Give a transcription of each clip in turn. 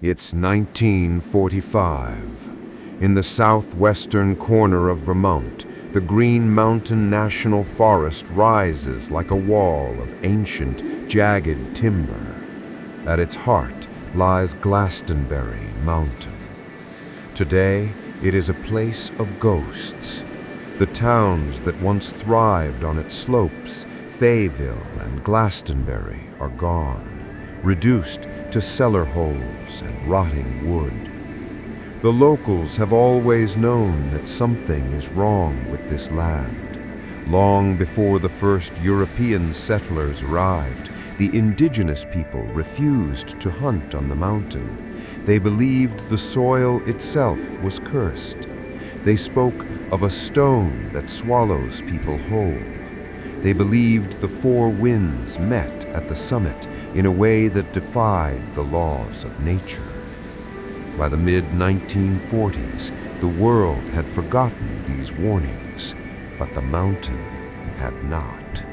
It's 1945. In the southwestern corner of Vermont, the Green Mountain National Forest rises like a wall of ancient, jagged timber. At its heart lies Glastonbury Mountain. Today, it is a place of ghosts. The towns that once thrived on its slopes, Fayville and Glastonbury, are gone, reduced to cellar holes and rotting wood. The locals have always known that something is wrong with this land. Long before the first European settlers arrived, the indigenous people refused to hunt on the mountain. They believed the soil itself was cursed. They spoke of a stone that swallows people whole. They believed the four winds met at the summit in a way that defied the laws of nature. By the mid-1940s, the world had forgotten these warnings, but the mountain had not.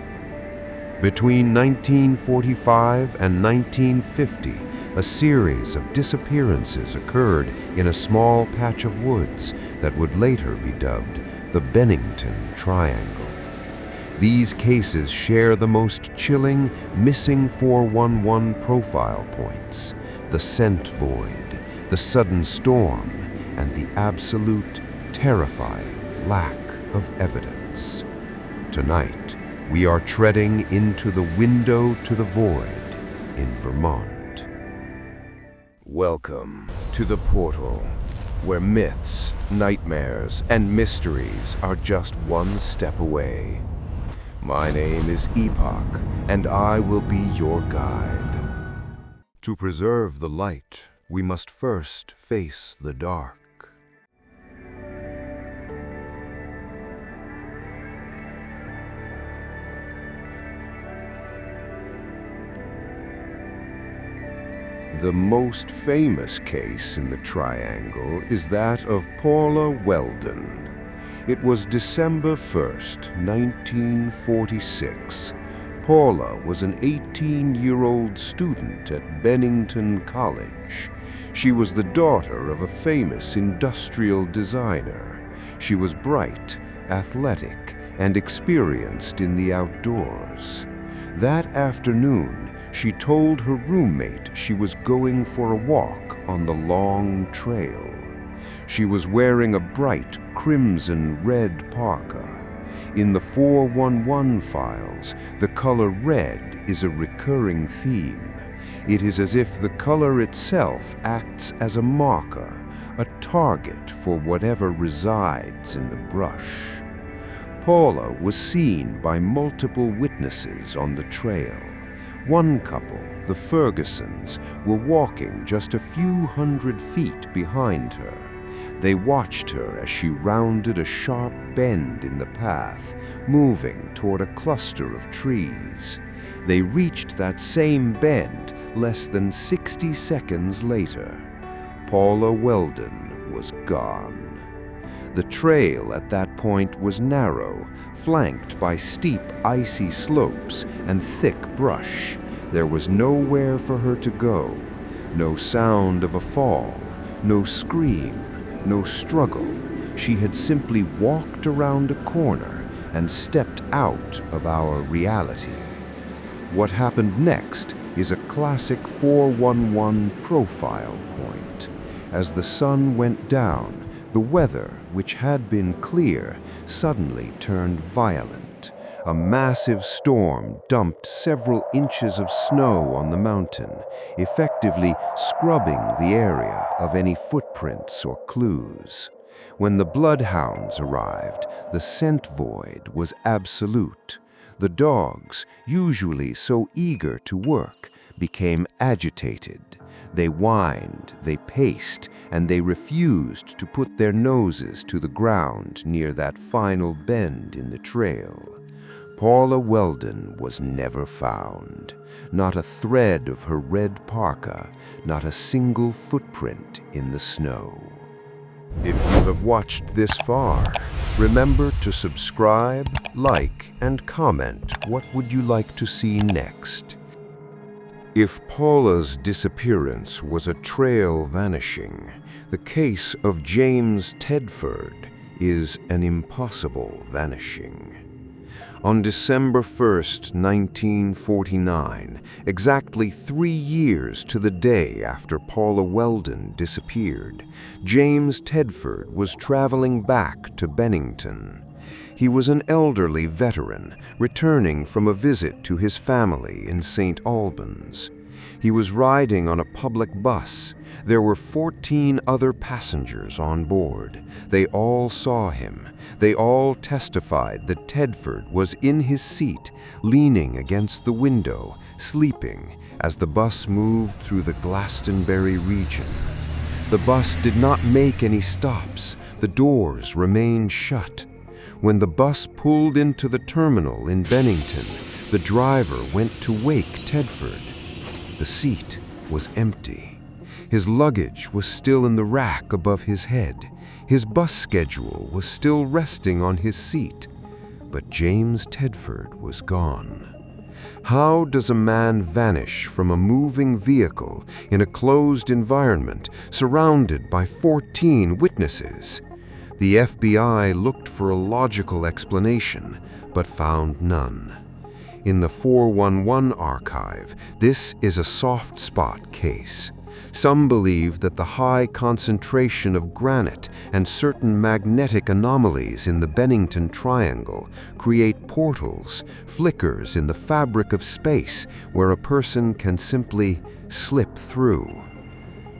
Between 1945 and 1950, a series of disappearances occurred in a small patch of woods that would later be dubbed the Bennington Triangle. These cases share the most chilling missing 411 profile points: the scent void, the sudden storm, and the absolute, terrifying lack of evidence. Tonight, we are treading into the window to the void in Vermont. Welcome to the portal, where myths, nightmares, and mysteries are just one step away. My name is Epoch, and I will be your guide. To preserve the light, we must first face the dark. The most famous case in the triangle is that of Paula Welden. It was December 1st, 1946. Paula was an 18-year-old student at Bennington College. She was the daughter of a famous industrial designer. She was bright, athletic, and experienced in the outdoors. That afternoon, she told her roommate she was going for a walk on the long trail. She was wearing a bright crimson-red parka. In the 411 files, the color red is a recurring theme. It is as if the color itself acts as a marker, a target for whatever resides in the brush. Paula was seen by multiple witnesses on the trail. One couple, the Fergusons, were walking just a few hundred feet behind her. They watched her as she rounded a sharp bend in the path, moving toward a cluster of trees. They reached that same bend less than 60 seconds later. Paula Welden was gone. The trail at that point was narrow, flanked by steep, icy slopes and thick brush. There was nowhere for her to go. No sound of a fall, no scream, no struggle. She had simply walked around a corner and stepped out of our reality. What happened next is a classic 411 profile point. As the sun went down, the weather, which had been clear, suddenly turned violent. A massive storm dumped several inches of snow on the mountain, effectively scrubbing the area of any footprints or clues. When the bloodhounds arrived, the scent void was absolute. The dogs, usually so eager to work, became agitated. They whined, they paced, and they refused to put their noses to the ground near that final bend in the trail. Paula Welden was never found. Not a thread of her red parka, not a single footprint in the snow. If you have watched this far, remember to subscribe, like, and comment what would you like to see next. If Paula's disappearance was a trail vanishing, the case of James Tedford is an impossible vanishing. On December 1st, 1949, exactly 3 years to the day after Paula Welden disappeared, James Tedford was traveling back to Bennington. He was an elderly veteran returning from a visit to his family in St. Albans. He was riding on a public bus. There were 14 other passengers on board. They all saw him. They all testified that Tedford was in his seat, leaning against the window, sleeping, as the bus moved through the Glastonbury region. The bus did not make any stops. The doors remained shut. When the bus pulled into the terminal in Bennington, the driver went to wake Tedford. The seat was empty. His luggage was still in the rack above his head. His bus schedule was still resting on his seat. But James Tedford was gone. How does a man vanish from a moving vehicle in a closed environment surrounded by 14 witnesses? The FBI looked for a logical explanation, but found none. In the 411 archive, this is a soft spot case. Some believe that the high concentration of granite and certain magnetic anomalies in the Bennington Triangle create portals, flickers in the fabric of space where a person can simply slip through.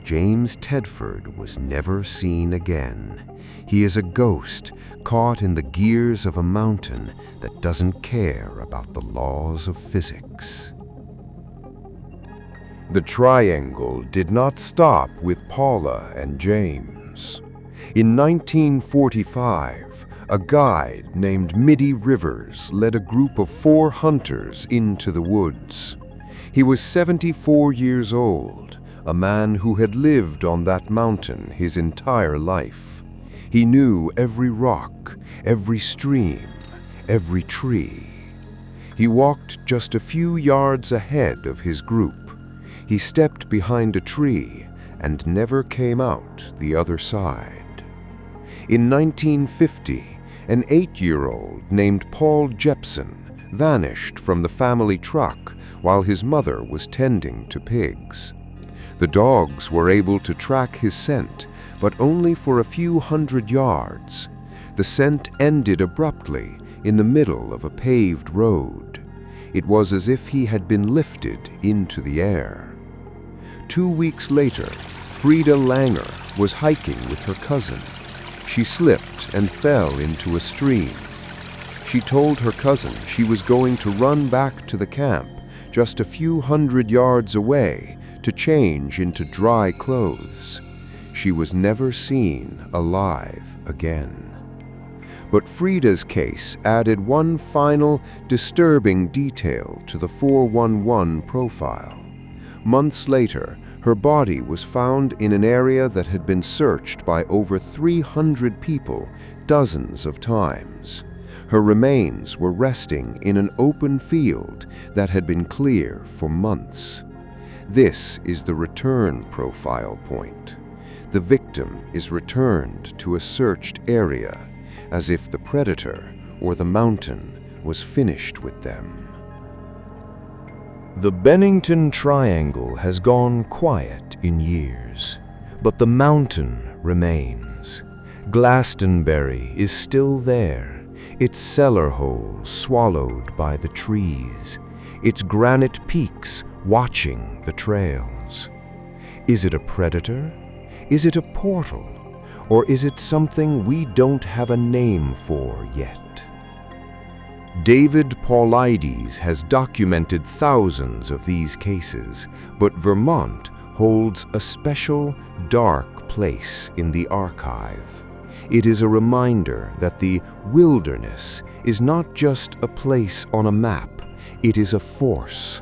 James Tedford was never seen again. He is a ghost caught in the gears of a mountain that doesn't care about the laws of physics. The triangle did not stop with Paula and James. In 1945, a guide named Middy Rivers led a group of 4 hunters into the woods. He was 74 years old, a man who had lived on that mountain his entire life. He knew every rock, every stream, every tree. He walked just a few yards ahead of his group. He stepped behind a tree and never came out the other side. In 1950, an 8-year-old named Paul Jepson vanished from the family truck while his mother was tending to pigs. The dogs were able to track his scent, but only for a few hundred yards. The scent ended abruptly in the middle of a paved road. It was as if he had been lifted into the air. 2 weeks later, Frida Langer was hiking with her cousin. She slipped and fell into a stream. She told her cousin she was going to run back to the camp just a few hundred yards away to change into dry clothes. She was never seen alive again. But Frida's case added one final disturbing detail to the 411 profile. Months later, her body was found in an area that had been searched by over 300 people dozens of times. Her remains were resting in an open field that had been clear for months. This is the return profile point. The victim is returned to a searched area, as if the predator or the mountain was finished with them. The Bennington Triangle has gone quiet in years, but the mountain remains. Glastonbury is still there, its cellar hole swallowed by the trees, its granite peaks watching the trails. Is it a predator? Is it a portal? Or is it something we don't have a name for yet? David Paulides has documented thousands of these cases, but Vermont holds a special, dark place in the archive. It is a reminder that the wilderness is not just a place on a map, it is a force.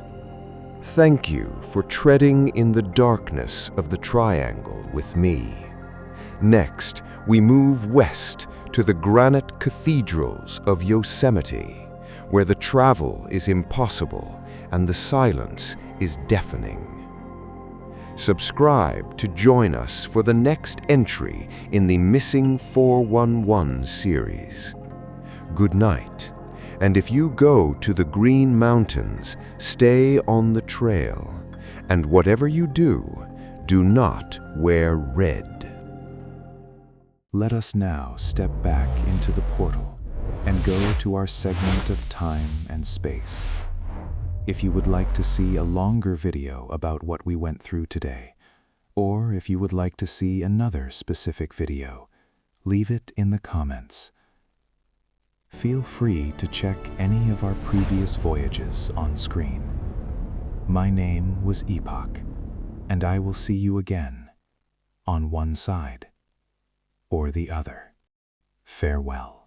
Thank you for treading in the darkness of the triangle with me. Next, we move west to the granite cathedrals of Yosemite, where the travel is impossible and the silence is deafening. Subscribe to join us for the next entry in the Missing 411 series. Good night, and if you go to the Green Mountains, stay on the trail, and whatever you do, do not wear red. Let us now step back into the portal and go to our segment of time and space. If you would like to see a longer video about what we went through today, or if you would like to see another specific video, leave it in the comments. Feel free to check any of our previous voyages on screen. My name was Epoch, and I will see you again on one side or the other. Farewell.